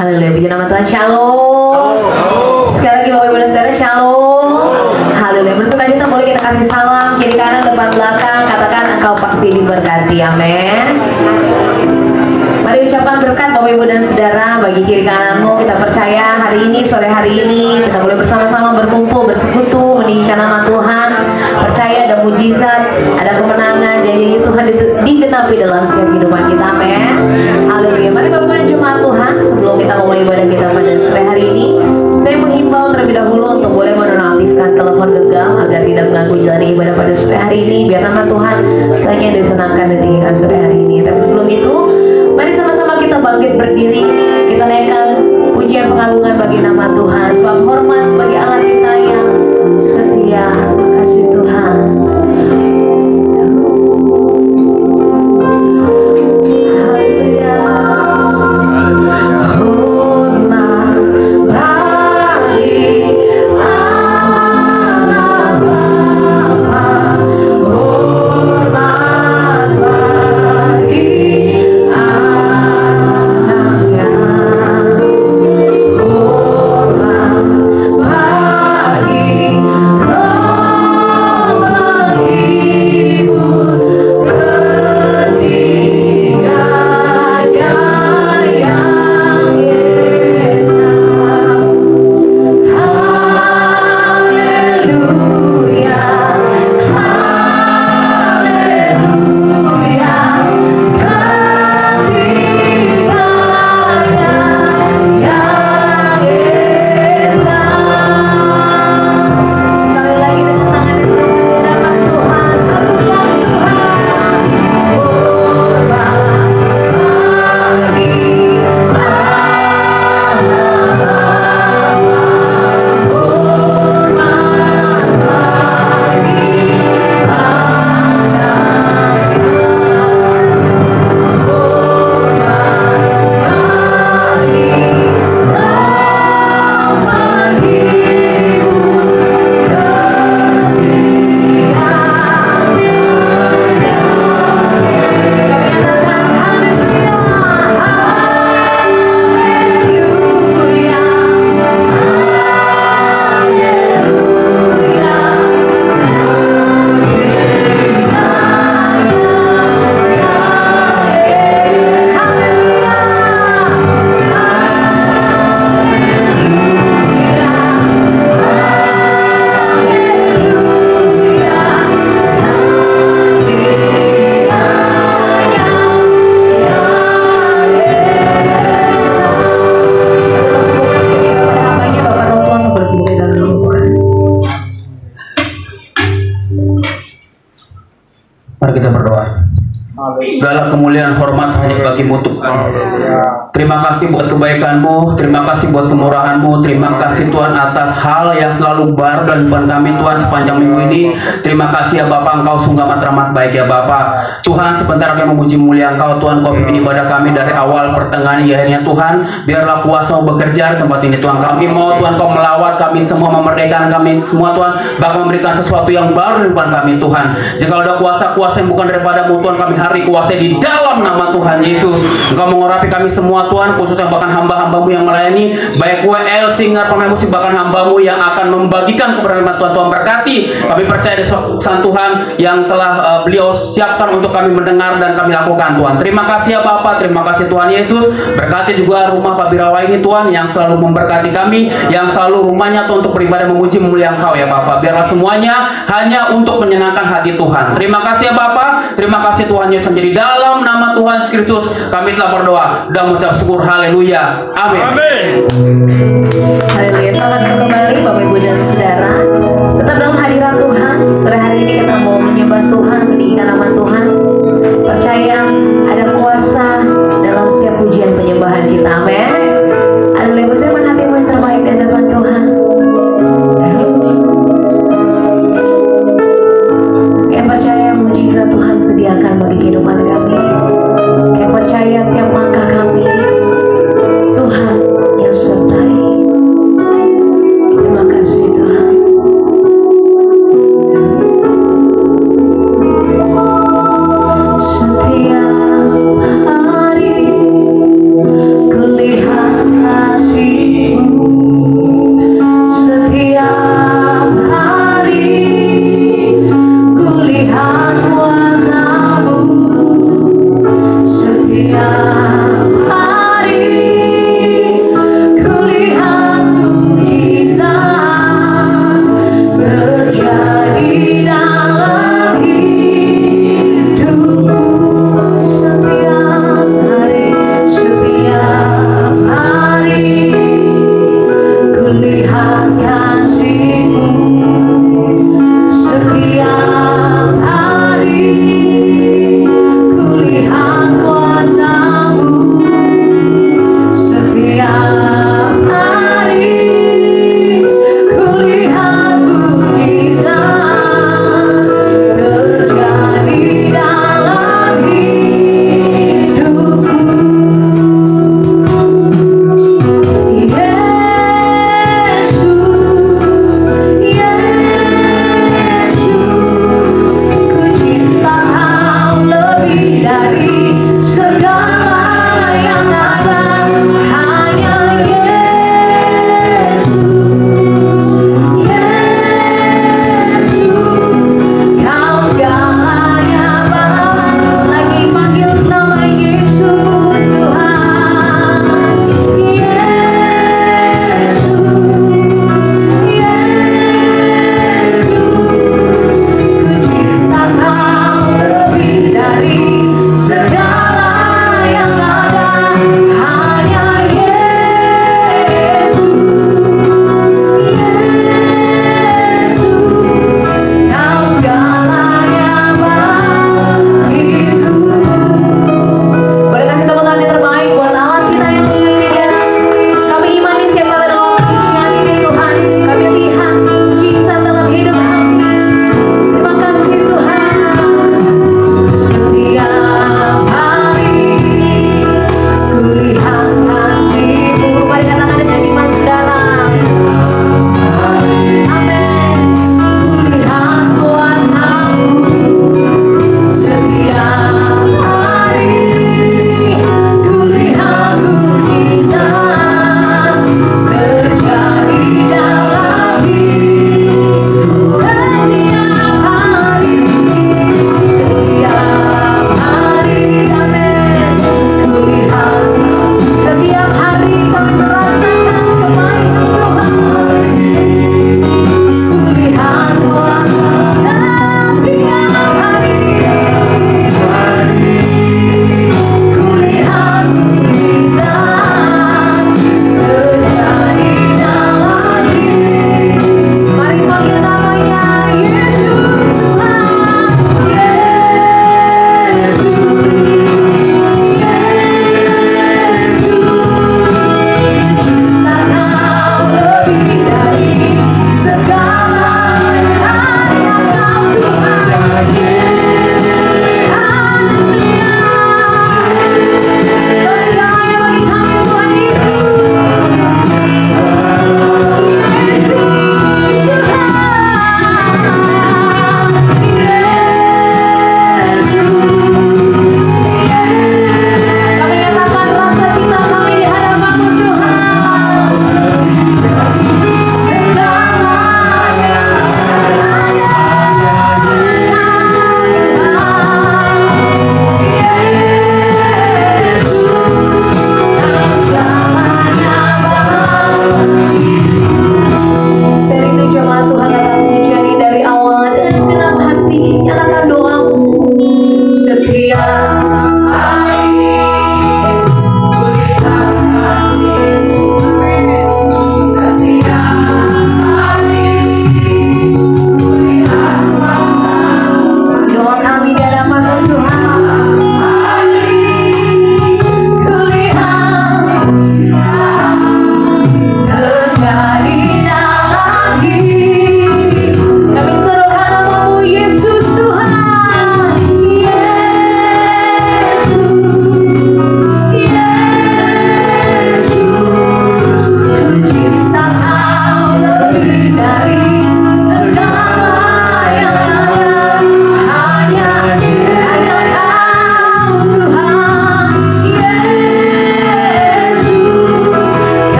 Haleluya, puji nama Tuhan. Shalom. Sekali lagi Bapak Ibu dan Saudara, shalom. Haleluya. Bersukacita boleh kita kasih salam kiri kanan depan belakang, katakan engkau pasti diberkati. Amin. Mari ucapkan berkat Bapak Ibu dan Saudara bagi kiri kananmu. Kita percaya hari ini, sore hari ini kita boleh bersama-sama berkumpul, bersekutu, meninggikan nama Tuhan. Percaya ada mujizat, ada kemenangan, janji Tuhan digenapi dalam setiap kehidupan kita. Amin. Haleluya. Mari Bapak Ibu dan jemaat Tuhan, sebelum kita memulai ibadah kita pada sore hari ini, saya menghimbau terlebih dahulu untuk boleh menonaktifkan telepon genggam agar tidak mengganggu jalan ibadah pada sore hari ini. Biar nama Tuhan saja disenangkan dan ditinggikan sore hari ini. Tapi sebelum itu, mari sama-sama kita bangkit berdiri, kita naikkan pujian pengagungan bagi nama Tuhan. Sebab hormat bagi Allah kita yang setia. Terima kasih Tuhan. Segala kemuliaan hormat hanya bagimu Tuhan. Terima kasih buat kebaikan-Mu, terima kasih buat kemurahan-Mu, terima kasih Tuhan atas hal yang selalu baru dan depan kami Tuhan sepanjang minggu ini. Terima kasih ya Bapak, Engkau sungguh amat ramah baik ya Bapak. Tuhan, sebentar kami memuji mulia Engkau Tuhan. Kau pimpin ibadah kami dari awal pertengahan hingga akhirnya Tuhan. Biarlah kuasa bekerja di tempat ini Tuhan. Kami mau Tuhan Kau melawat kami semua, memerdekakan kami semua Tuhan, bahkan memberikan sesuatu yang baru di depan kami Tuhan. Jika ada kuasa-kuasa yang bukan daripada-Mu Tuhan, kami hari kuasa di dalam nama Tuhan Yesus. Engkau mengurapi kami semua Tuhan, khususnya bahkan hamba-hamba-Mu yang melayani, baik WL, Singar, pemain musik, bahkan hamba-Mu yang akan membagikan kebenaran Tuhan. Tuhan berkati. Kami percaya di Sang Tuhan yang telah beliau siapkan untuk kami mendengar dan kami lakukan Tuhan. Terima kasih ya Bapak, terima kasih Tuhan Yesus. Berkati juga rumah Pak Birawa ini Tuhan, yang selalu memberkati kami, yang selalu rumahnya Tuhan untuk beribadah memuji memulia Engkau ya Bapak. Biarlah semuanya hanya untuk menyenangkan hati Tuhan. Terima kasih ya Bapak, terima kasih Tuhan Yesus. Jadi dalam nama Tuhan Yesus Kristus kami telah berdoa dan mengucap syukur. Haleluya. Amin. Haleluya. Selamat kembali Bapak Ibu dan Saudara. Tetap dalam hadirat Tuhan. Sore hari ini kita mau menyembah Tuhan, meninggikan nama Tuhan. Percaya ada kuasa dalam setiap pujian penyembahan kita. Amin. Haleluya. Bersama hatimu yang terbaik dan depan Tuhan. Yang percaya mujizat Tuhan sediakan bagi kehidupan kami. Yang percaya setiap langkah kami Tuhan yang sertai. Terima kasih Tuhan. Setiap hari kulihat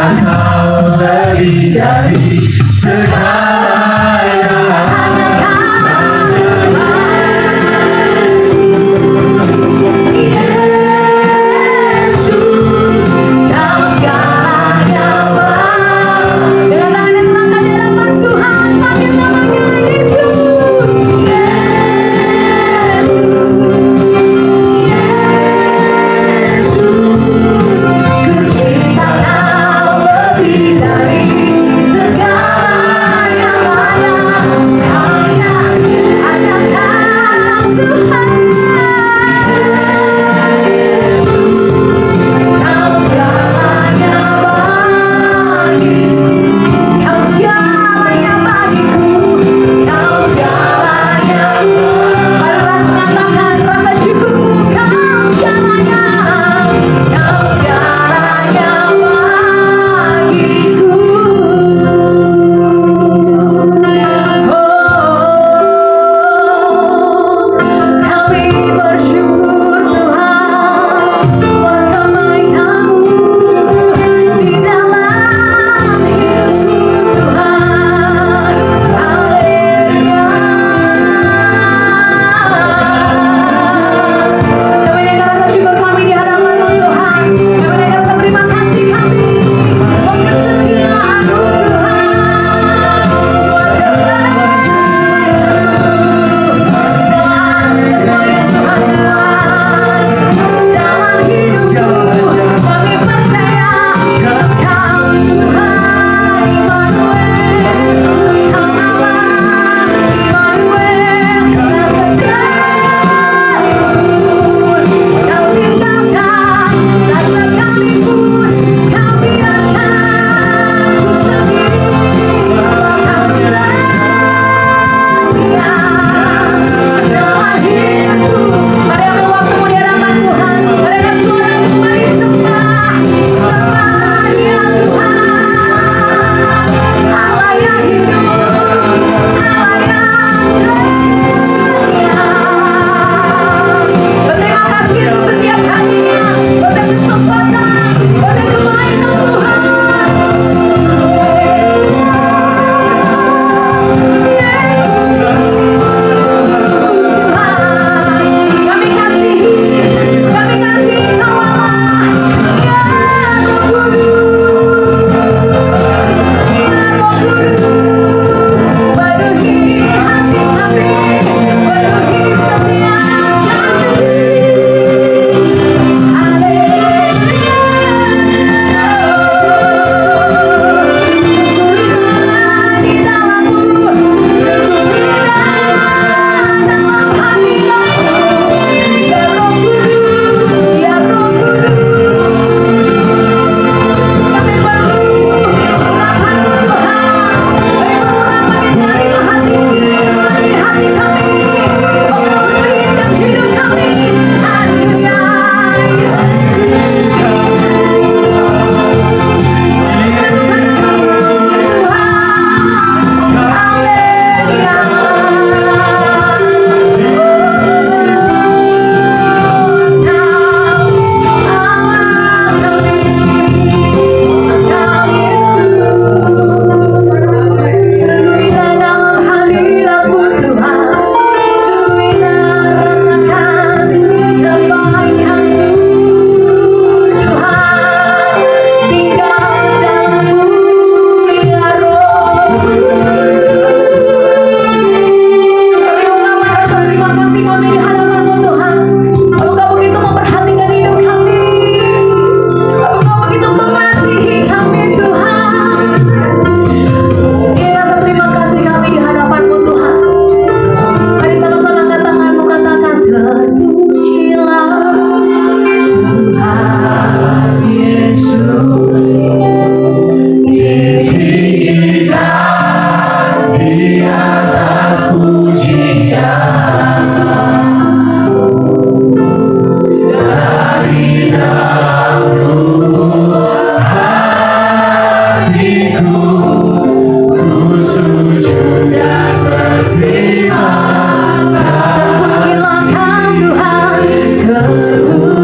Kau lebih dari segala yang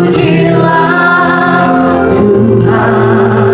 Terpujilah Tuhan.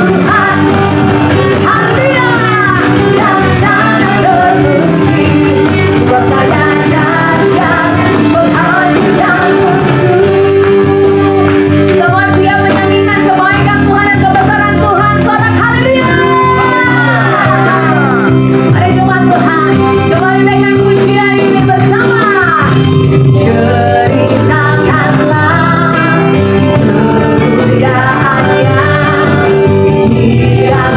Tuhan, haleluya, yang sangat terpuji, kuasa yang dahsyat menghancurkan musuh. Semua siap menyanyikan kebaikan Tuhan dan kebesaran Tuhan, sorak haleluya. Mari jemaat Tuhan, kembali dengan pujian ini bersama. Ceritakanlah kemuliaan-Nya, Dia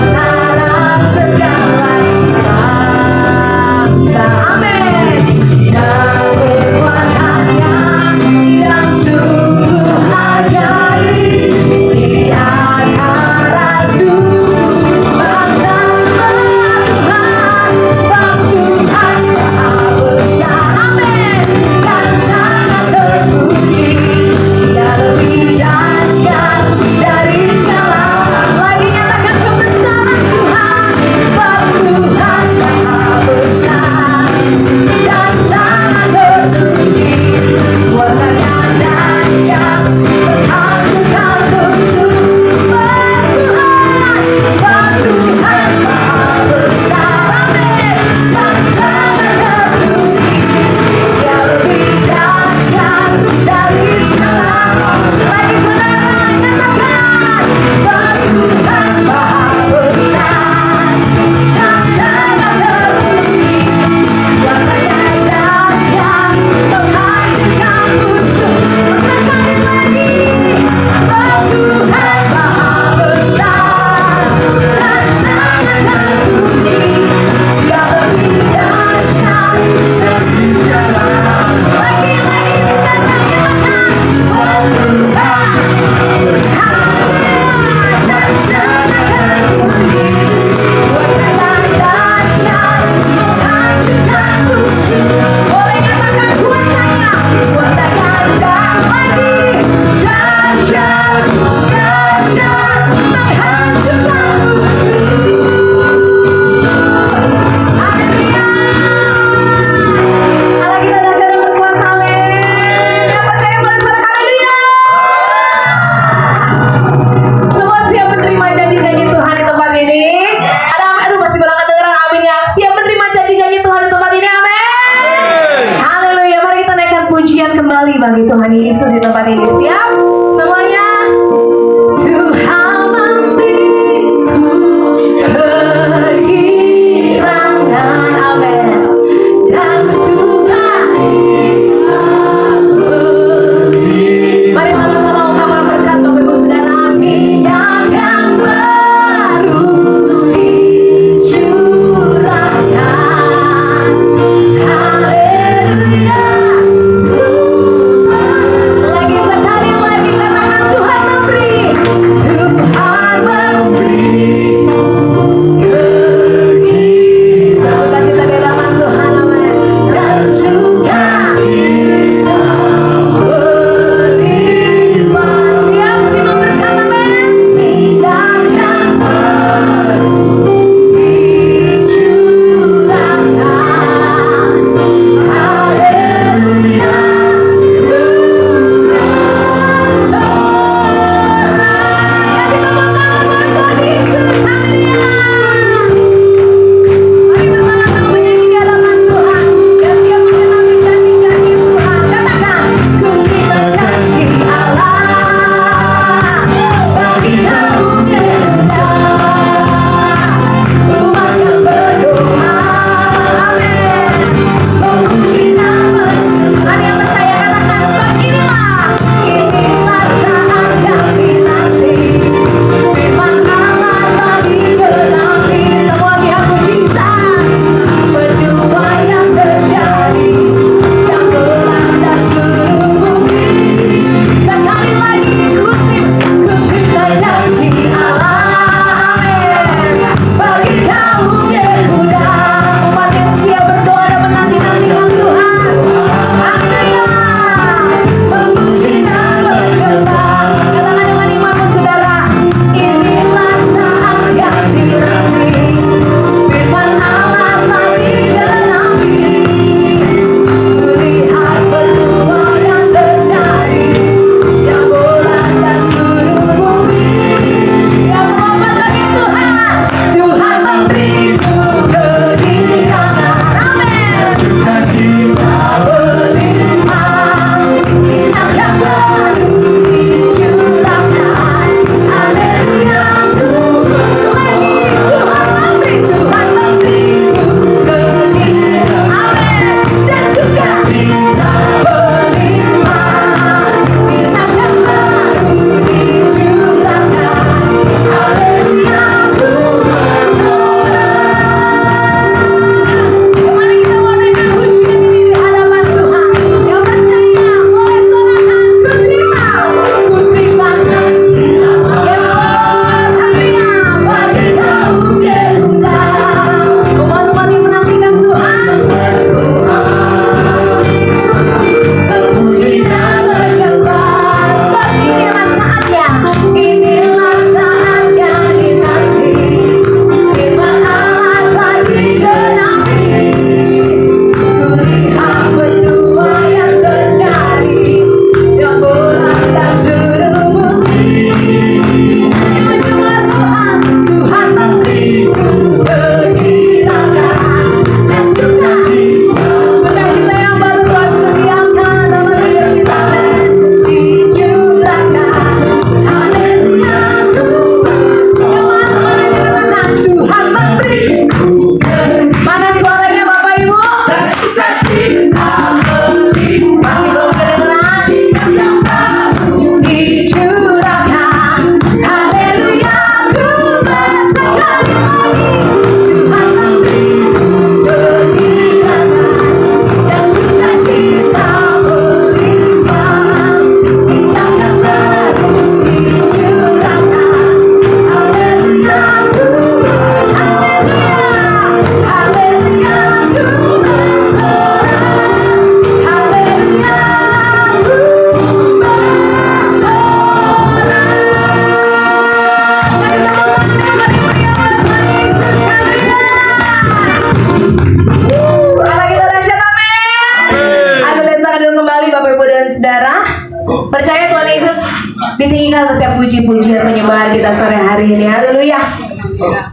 kita sore hari ini. Haleluya.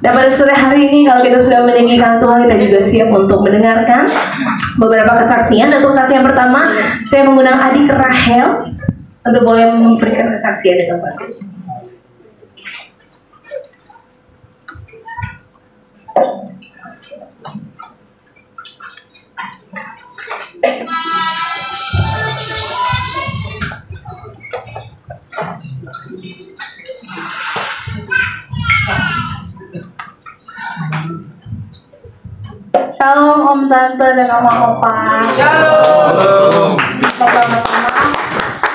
Dan pada sore hari ini kalau kita sudah meninggikan Tuhan, kita juga siap untuk mendengarkan beberapa kesaksian. Dan untuk saksi yang pertama, saya mengundang adik Rahel untuk boleh memberikan kesaksian di tempat ini. Shalom Om Tante dan Om Opa. Shalom. Pertama-tama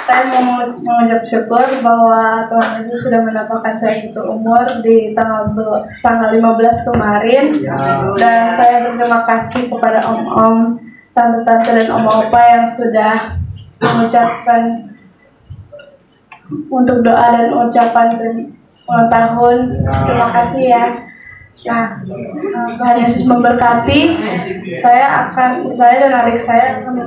saya mau mengucap syukur bahwa Tuhan Yesus sudah mendapatkan saya satu umur di tanggal 15 kemarin. Dan saya berterima kasih kepada Om-Om, Tante-Tante dan Om Opa yang sudah mengucapkan untuk doa dan ucapan ulang tahun. Terima kasih ya. Nah, Tuhan Yesus memberkati. Saya dan adik saya akan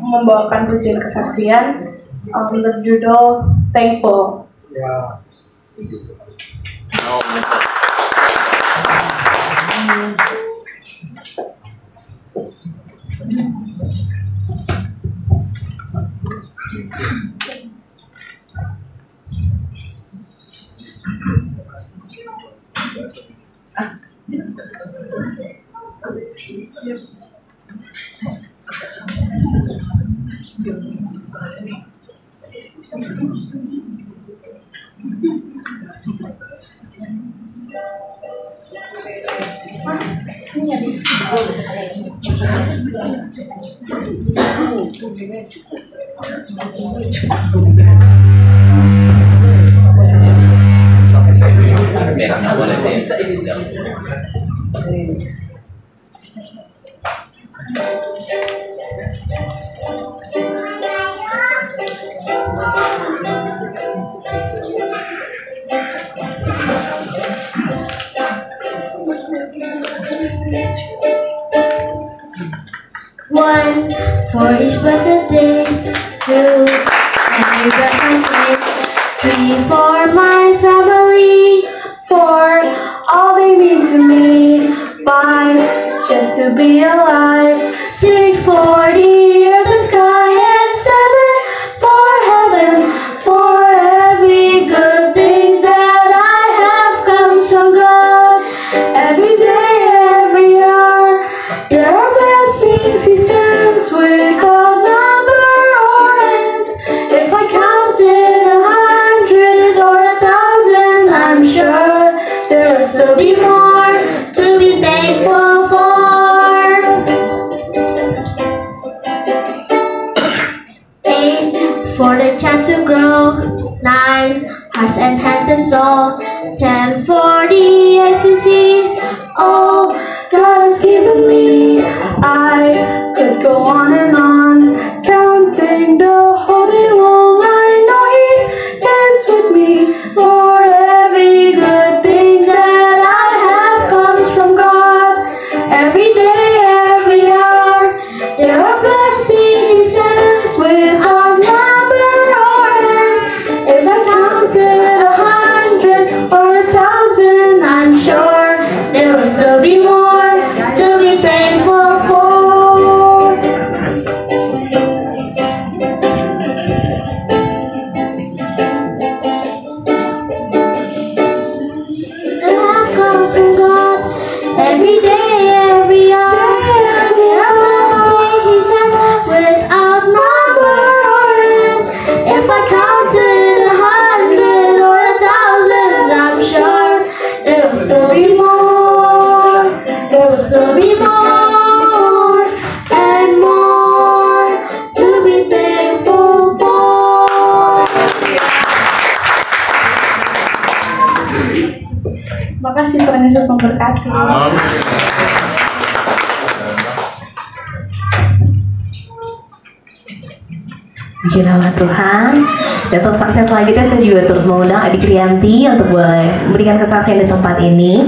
membawakan pujian kesaksian berjudul Thankful. One, for each blessed day. Two, every breath I take. Three, for my family. Four, all they mean to me. Five, just to be alive. 6, for the earth and sky. And 7, for heaven. For every good thing that I have comes from God. Every day, every hour, there are blessings He sends without number or end. If I counted 100 or 1,000, I'm sure there will still be more to be thankful for. 8, for the chance to grow. 9, hearts and hands and soul. 10, for the eyes to see all God has given me. I could go on and on, counting the holy long. I know He is with me. for every good thing that I have comes from God. Every day, every hour, there are blessings He sends without number or end. If I counted 100 or 1,000, I'm sure there will still be more to be thankful for. That have come from God every day, every hour. There are blessings He sends without number or end. If I counted 100 or 1,000, I'm sure there will still be more. There will still be more and more to be thankful for. Makasih, Tuhan Yesus memberkati. Puji nama Tuhan. Dan untuk saksian selanjutnya saya juga turut mengundang Adik Rianti untuk boleh memberikan kesaksian di tempat ini.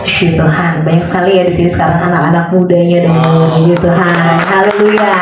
Puji Tuhan, banyak sekali ya di sini sekarang anak-anak mudanya dan puji Tuhan. Haleluya.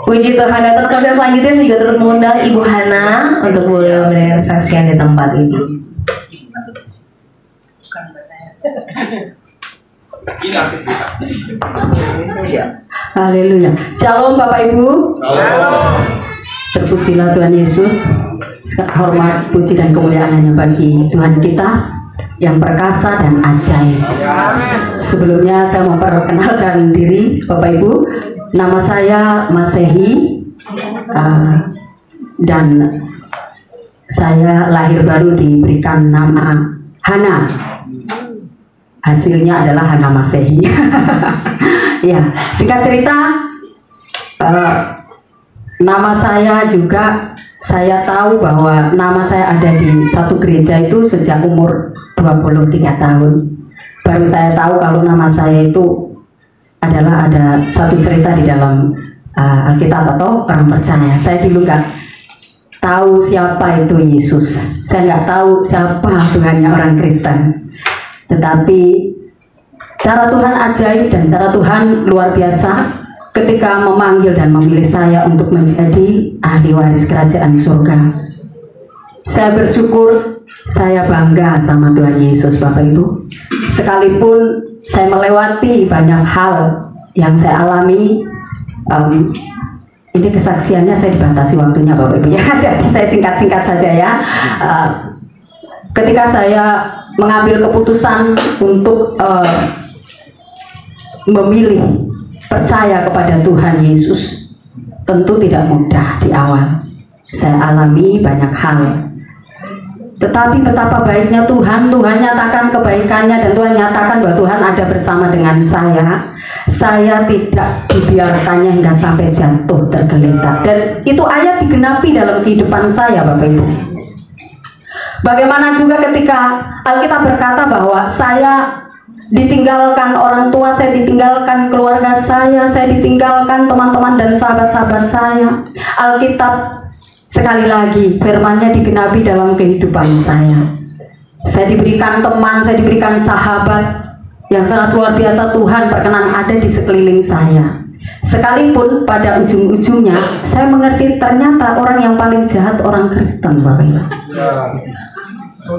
Puji Tuhan. Dan untuk selanjutnya saya juga turut mengundang Ibu Hana untuk boleh memberikan kesaksian di tempat ini. Haleluya. Shalom Bapak Ibu. Shalom. Terpujilah Tuhan Yesus. Hormat, puji dan kemuliaan hanya bagi Tuhan kita yang perkasa dan ajaib. Sebelumnya saya memperkenalkan diri Bapak Ibu. Nama saya Masehi dan saya lahir baru diberikan nama Hana. Hasilnya adalah Hana Masehi. Ya, singkat cerita, nama saya juga, saya tahu bahwa nama saya ada di satu gereja itu sejak umur 23 tahun. Baru saya tahu kalau nama saya itu adalah ada satu cerita di dalam Alkitab atau orang percaya. Saya dulu nggak tahu siapa itu Yesus. Saya nggak tahu siapa Tuhannya orang Kristen. Tetapi cara Tuhan ajaib dan cara Tuhan luar biasa ketika memanggil dan memilih saya untuk menjadi ahli waris kerajaan surga. Saya bersyukur, saya bangga sama Tuhan Yesus Bapak Ibu. Sekalipun saya melewati banyak hal yang saya alami, ini kesaksiannya saya dibatasi waktunya Bapak Ibu ya. Jadi saya singkat-singkat saja ya. Ketika saya mengambil keputusan untuk memilih percaya kepada Tuhan Yesus, tentu tidak mudah di awal. Saya alami banyak hal, tetapi betapa baiknya Tuhan. Tuhan nyatakan kebaikannya dan Tuhan nyatakan bahwa Tuhan ada bersama dengan saya. Saya tidak dibiarkannya hingga sampai jatuh tergeletak, dan itu ayat digenapi dalam kehidupan saya Bapak Ibu. Bagaimana juga ketika Alkitab berkata bahwa saya ditinggalkan orang tua, saya ditinggalkan keluarga saya ditinggalkan teman-teman dan sahabat-sahabat saya. Alkitab sekali lagi firman-Nya digenapi dalam kehidupan saya. Saya diberikan teman, saya diberikan sahabat yang sangat luar biasa. Tuhan berkenan ada di sekeliling saya. Sekalipun pada ujung-ujungnya saya mengerti ternyata orang yang paling jahat orang Kristen Bapak Ibu.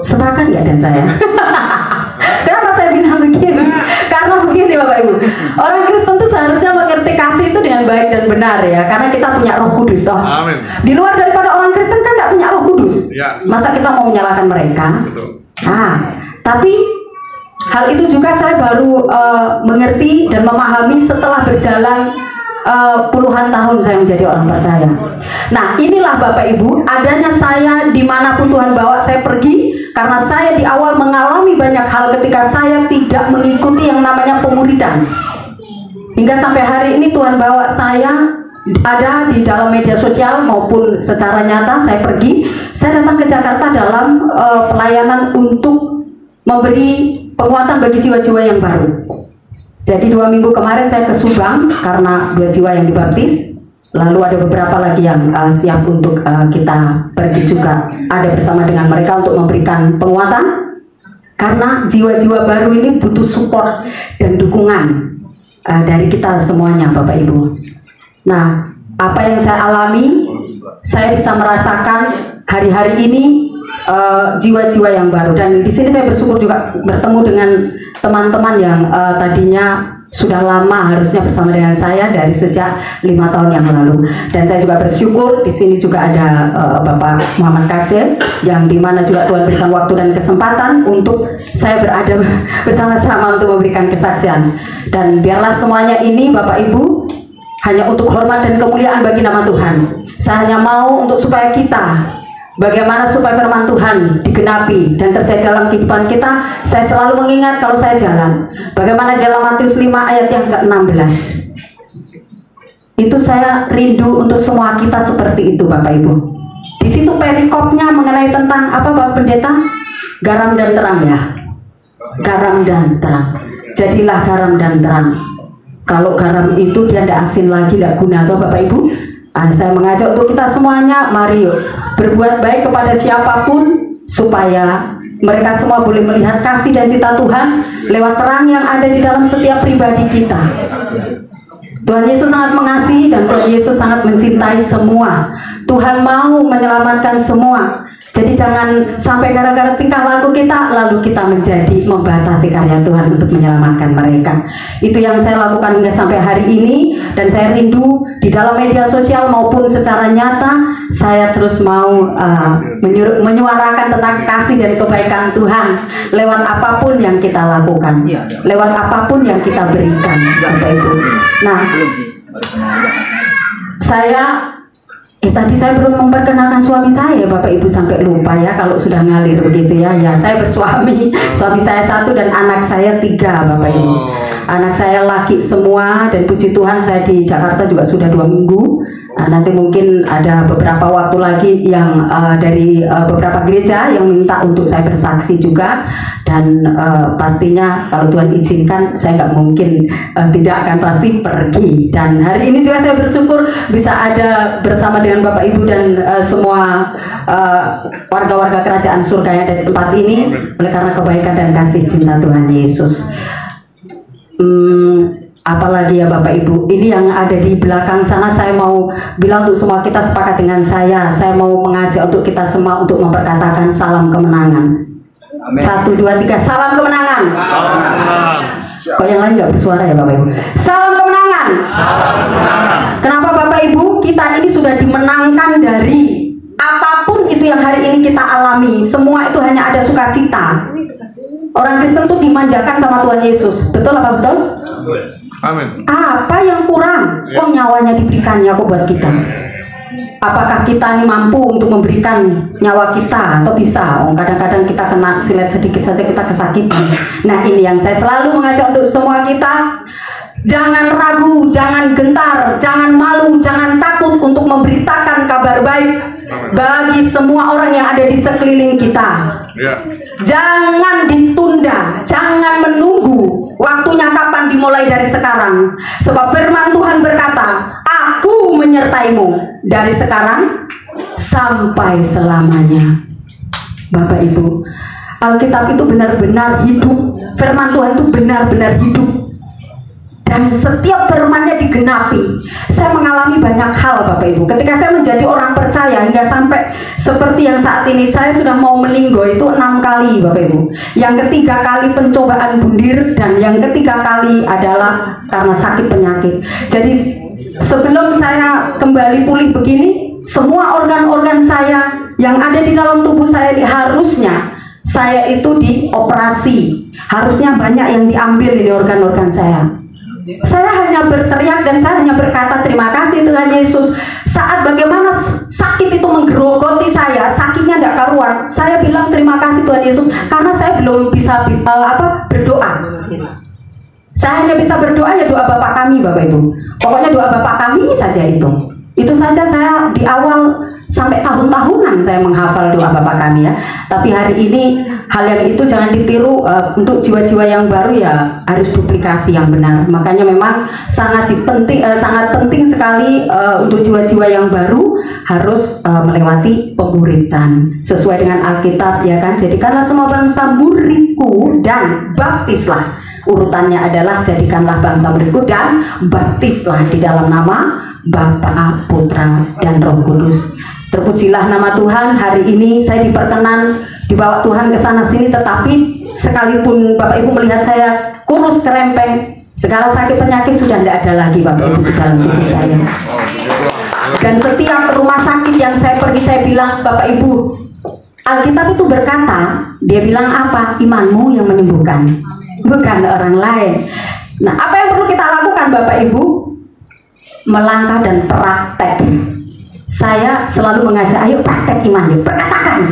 Sepakat ya dan saya. Kenapa saya bilang begini? Karena begini Bapak Ibu, orang Kristen itu seharusnya mengerti kasih itu dengan baik dan benar ya, karena kita punya Roh Kudus toh. Amin. Di luar daripada orang Kristen kan nggak punya Roh Kudus. Ya. Masa kita mau menyalahkan mereka? Betul. Nah, tapi hal itu juga saya baru mengerti dan memahami setelah berjalan puluhan tahun saya menjadi orang percaya. Nah, inilah Bapak Ibu, adanya saya dimanapun Tuhan bawa saya pergi, karena saya di awal mengalami banyak hal ketika saya tidak mengikuti yang namanya pemuridan. Hingga sampai hari ini Tuhan bawa saya ada di dalam media sosial maupun secara nyata. Saya pergi, saya datang ke Jakarta dalam pelayanan untuk memberi penguatan bagi jiwa-jiwa yang baru. Jadi 2 minggu kemarin saya ke Subang karena 2 jiwa yang dibaptis. Lalu ada beberapa lagi yang siap untuk kita pergi juga, ada bersama dengan mereka untuk memberikan penguatan. Karena jiwa-jiwa baru ini butuh support dan dukungan dari kita semuanya Bapak Ibu. Nah, apa yang saya alami, saya bisa merasakan hari-hari ini jiwa-jiwa yang baru. Dan di sini saya bersyukur juga bertemu dengan teman-teman yang tadinya sudah lama harusnya bersama dengan saya dari sejak 5 tahun yang lalu. Dan saya juga bersyukur di sini juga ada Bapak Muhammad Kace, yang dimana juga Tuhan berikan waktu dan kesempatan untuk saya berada bersama-sama untuk memberikan kesaksian. Dan biarlah semuanya ini Bapak Ibu hanya untuk hormat dan kemuliaan bagi nama Tuhan. Saya hanya mau untuk supaya kita, bagaimana supaya firman Tuhan digenapi dan terjadi dalam kehidupan kita. Saya selalu mengingat kalau saya jalan, bagaimana dalam Matius 5 ayat yang ke-16. Itu saya rindu untuk semua kita seperti itu Bapak Ibu. Di situ perikopnya mengenai tentang apa Bapak Pendeta? Garam dan terang ya. Garam dan terang. Jadilah garam dan terang. Kalau garam itu dia tidak asin lagi, tidak guna tuh Bapak Ibu. Saya mengajak untuk kita semuanya, mari yuk berbuat baik kepada siapapun supaya mereka semua boleh melihat kasih dan cita Tuhan lewat terang yang ada di dalam setiap pribadi kita. Tuhan Yesus sangat mengasihi dan Tuhan Yesus sangat mencintai semua. Tuhan mau menyelamatkan semua. Jadi jangan sampai gara-gara tingkah laku kita lalu kita menjadi membatasi karya Tuhan untuk menyelamatkan mereka. Itu yang saya lakukan hingga sampai hari ini, dan saya rindu di dalam media sosial maupun secara nyata saya terus mau menyuarakan tentang kasih dan kebaikan Tuhan lewat apapun yang kita lakukan, lewat apapun yang kita berikan, Bapak Ibu. Nah, tadi saya belum memperkenalkan suami saya, Bapak Ibu, sampai lupa ya kalau sudah ngalir begitu ya. Ya, saya bersuami, suami saya 1 dan anak saya 3, Bapak Ibu. Anak saya laki semua, dan puji Tuhan saya di Jakarta juga sudah 2 minggu. Nanti mungkin ada beberapa waktu lagi yang dari beberapa gereja yang minta untuk saya bersaksi juga, dan pastinya kalau Tuhan izinkan saya nggak mungkin tidak akan pasti pergi. Dan hari ini juga saya bersyukur bisa ada bersama dengan Bapak Ibu dan semua warga-warga kerajaan surga yang ada di tempat ini oleh karena kebaikan dan kasih cinta Tuhan Yesus. Apalagi ya Bapak Ibu, ini yang ada di belakang sana saya mau bilang untuk semua kita sepakat dengan saya mau mengajak untuk kita semua untuk memperkatakan salam kemenangan. Amin. 1, 2, 3, salam kemenangan. Salam kemenangan. Kok yang lain nggak bersuara ya Bapak Ibu? Salam kemenangan. Salam kemenangan. Kenapa Bapak Ibu? Kita ini sudah dimenangkan dari apapun itu yang hari ini kita alami. Semua itu hanya ada sukacita. Orang Kristen tuh dimanjakan sama Tuhan Yesus. Betul apa betul? Amin. Apa yang kurang? Oh, nyawanya diberikannya kok buat kita. Apakah kita ini mampu untuk memberikan nyawa kita atau bisa? Oh, kadang-kadang kita kena silet sedikit saja kita kesakitan. Nah, ini yang saya selalu mengajak untuk semua kita. Jangan ragu, jangan gentar, jangan malu, jangan takut untuk memberitakan kabar baik bagi semua orang yang ada di sekeliling kita. Jangan ditunda, jangan menunggu waktunya kapan, dimulai dari sekarang. Sebab firman Tuhan berkata, Aku menyertaimu dari sekarang sampai selamanya. Bapak Ibu, Alkitab itu benar-benar hidup. Firman Tuhan itu benar-benar hidup. Dan setiap firmannya digenapi. Saya mengalami banyak hal Bapak Ibu. Ketika saya menjadi orang percaya hingga sampai seperti yang saat ini, saya sudah mau meninggal itu 6 kali Bapak Ibu. Yang ketiga kali pencobaan bundir, dan yang ketiga kali adalah karena sakit penyakit. Jadi sebelum saya kembali pulih begini, semua organ-organ saya yang ada di dalam tubuh saya harusnya saya itu dioperasi. Harusnya banyak yang diambil ini organ-organ saya. Saya hanya berteriak dan saya hanya berkata terima kasih Tuhan Yesus. Saat bagaimana sakit itu menggerogoti saya, sakitnya tidak karuan, saya bilang terima kasih Tuhan Yesus karena saya belum bisa berdoa. Saya hanya bisa berdoa ya doa Bapak kami Bapak Ibu. Pokoknya doa Bapak kami saja itu. Itu saja saya di awal sampai tahun-tahunan saya menghafal doa Bapak kami ya. Tapi hari ini hal yang itu jangan ditiru. Untuk jiwa-jiwa yang baru ya harus duplikasi yang benar. Makanya memang sangat penting sekali untuk jiwa-jiwa yang baru harus melewati pemuridan sesuai dengan Alkitab ya kan. Jadikanlah semua bangsa muridku dan baptislah. Urutannya adalah jadikanlah bangsa muridku dan baptislah di dalam nama Bapa, Putra, dan Roh Kudus. Terpujilah nama Tuhan. Hari ini saya diperkenan dibawa Tuhan ke sana sini, tetapi sekalipun Bapak Ibu melihat saya kurus kerempeng, segala sakit penyakit sudah tidak ada lagi Bapak Ibu di dalam tubuh saya. Dan setiap rumah sakit yang saya pergi, saya bilang Bapak Ibu, Alkitab itu berkata, dia bilang apa? Imanmu yang menyembuhkan, bukan orang lain. Nah, apa yang perlu kita lakukan Bapak Ibu? Melangkah dan praktek. Saya selalu mengajak, ayo praktek iman, yuk perkatakan.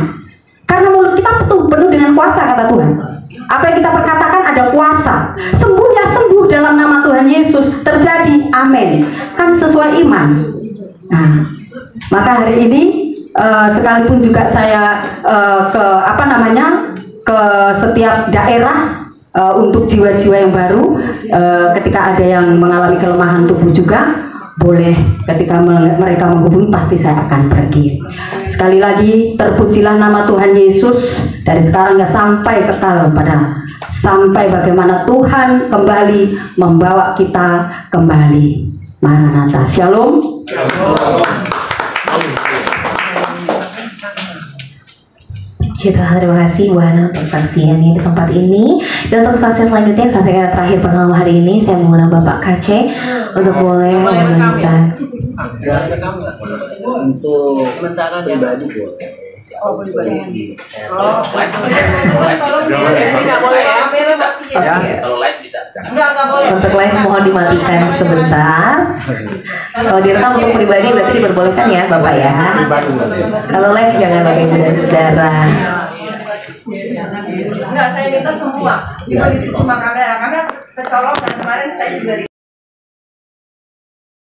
Karena mulut kita penuh dengan kuasa kata Tuhan. Apa yang kita perkatakan ada kuasa. Sembuh ya sembuh dalam nama Tuhan Yesus. Terjadi, amin. Kan sesuai iman. Nah, maka hari ini sekalipun juga saya ke setiap daerah untuk jiwa-jiwa yang baru, ketika ada yang mengalami kelemahan tubuh juga boleh, ketika mereka menghubungi pasti saya akan pergi. Sekali lagi terpujilah nama Tuhan Yesus dari sekarang ya sampai kekal sampai bagaimana Tuhan kembali membawa kita kembali. Maranatha. Shalom. Terima kasih Bu Hana untuk saksiannya di tempat ini. Dan untuk saksi selanjutnya, saksi yang terakhir pada malam hari ini, saya mengundang Bapak KC untuk boleh menyanyikan. Untuk sementara pribadi boleh. Kalau live bisa. Untuk live mohon dimatikan sebentar. Kalau direkam untuk pribadi berarti diperbolehkan ya Bapak ya. Kalau live jangan Bapak Ibu dan Saudara. Enggak, saya minta semua. Begitu cuma kamera kecolok dan kemarin saya juga